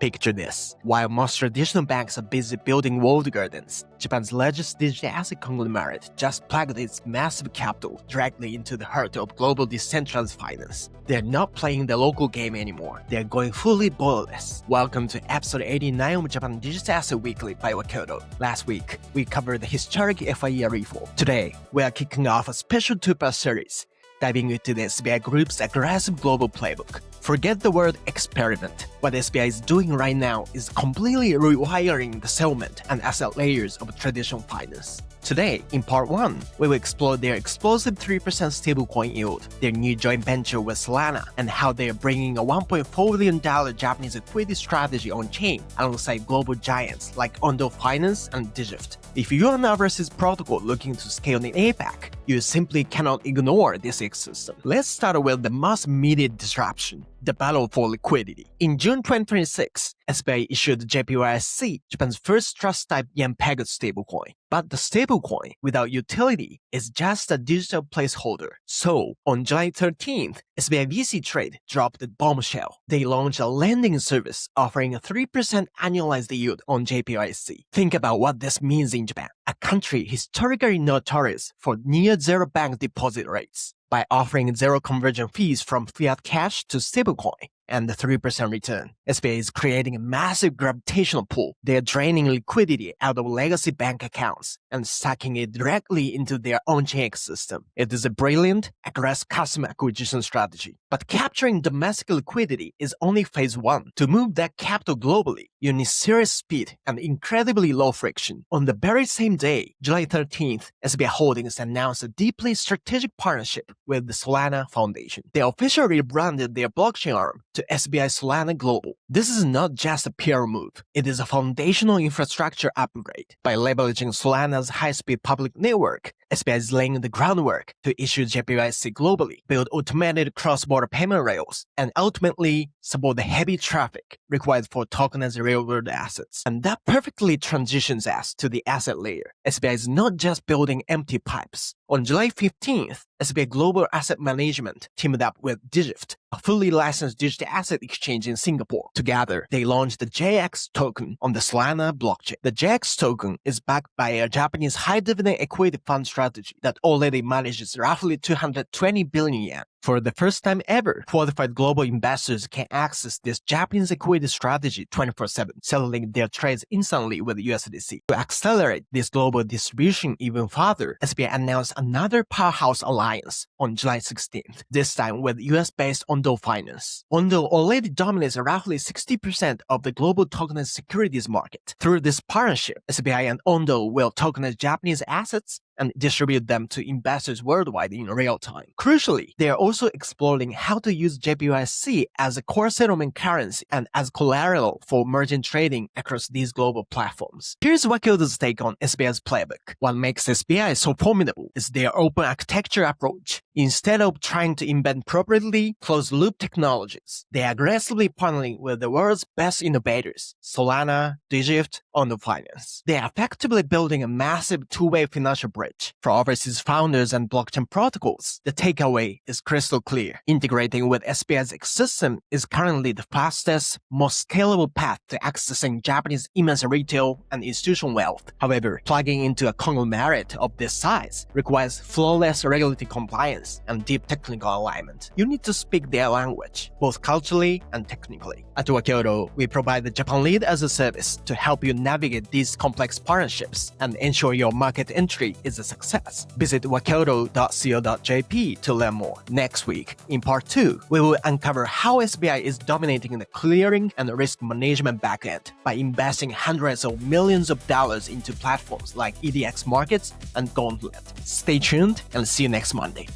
Picture this. While most traditional banks are busy building walled gardens, Japan's largest digital asset conglomerate just plugged its massive capital directly into the heart of global decentralized finance. They're not playing the local game anymore. They're going fully borderless. Welcome to episode 89 of Japan Digital Asset Weekly by Wakyodo. Last week, we covered the historic FIE reform. Today, we are kicking off a special two-part series, diving into the SBI Group's aggressive global playbook. Forget the word experiment. What SBI is doing right now is completely rewiring the settlement and asset layers of traditional finance. Today, in part 1, we will explore their explosive 3% stablecoin yield, their new joint venture with Solana, and how they are bringing a $1.4 billion Japanese equity strategy on-chain alongside global giants like Ondo Finance and DigiFT. If you are an overseas protocol looking to scale in APAC, you simply cannot ignore this ecosystem. Let's start with the most immediate disruption, the battle for liquidity. In June 2026, SBI issued JPYSC, Japan's first trust-type yen-pegged stablecoin. But the stablecoin, without utility, is just a digital placeholder. So, on July 13th, SBI VC Trade dropped the bombshell. They launched a lending service offering a 3% annualized yield on JPYSC. Think about what this means in Japan, a country historically notorious for near-zero bank deposit rates. By offering zero conversion fees from fiat cash to stablecoin and the 3% return, SBI is creating a massive gravitational pull. They are draining liquidity out of legacy bank accounts and sucking it directly into their on-chain ecosystem. It is a brilliant, aggressive customer acquisition strategy. But capturing domestic liquidity is only phase 1. To move that capital globally, you need serious speed and incredibly low friction. On the very same day, July 13th, SBI Holdings announced a deeply strategic partnership with the Solana Foundation. They officially rebranded their blockchain arm to SBI Solana Global. This is not just a PR move, it is a foundational infrastructure upgrade. By leveraging Solana's high-speed public network, SBI is laying the groundwork to issue JPYSC globally, build automated cross-border payment rails, and ultimately support the heavy traffic required for tokenized real-world assets. And that perfectly transitions us to the asset layer. SBI is not just building empty pipes. On July 15th, SBI Global Asset Management teamed up with DigiFT, a fully licensed digital asset exchange in Singapore. Together, they launched the JX token on the Solana blockchain. The JX token is backed by a Japanese high-dividend equity fund strategy that already manages roughly 220 billion yen. For the first time ever, qualified global investors can access this Japanese equity strategy 24/7, settling their trades instantly with USDC. To accelerate this global distribution even further, SBI announced another powerhouse alliance on July 16th, this time with US-based Ondo Finance. Ondo already dominates roughly 60% of the global tokenized securities market. Through this partnership, SBI and Ondo will tokenize Japanese assets and distribute them to investors worldwide in real time. Crucially, they are also exploring how to use JPYSC as a core settlement currency and as collateral for merchant trading across these global platforms. Here's Wakyodo's take on SBI's playbook. What makes SBI so formidable is their open architecture approach. Instead of trying to invent properly closed-loop technologies, they are aggressively partnering with the world's best innovators, Solana, DigiFT, Ondo Finance. They are effectively building a massive two-way financial bridge. For overseas founders and blockchain protocols, the takeaway is crystal clear. Integrating with SBI's ecosystem is currently the fastest, most scalable path to accessing Japanese immense retail and institutional wealth. However, plugging into a conglomerate of this size requires flawless regulatory compliance and deep technical alignment. You need to speak their language, both culturally and technically. At Wakyodo, we provide the Japan Lead as a service to help you navigate these complex partnerships and ensure your market entry is a success. Visit wakyodo.co.jp to learn more. Next week, in part 2, we will uncover how SBI is dominating the clearing and risk management backend by investing hundreds of millions of dollars into platforms like EDX Markets and Gauntlet. Stay tuned and see you next Monday.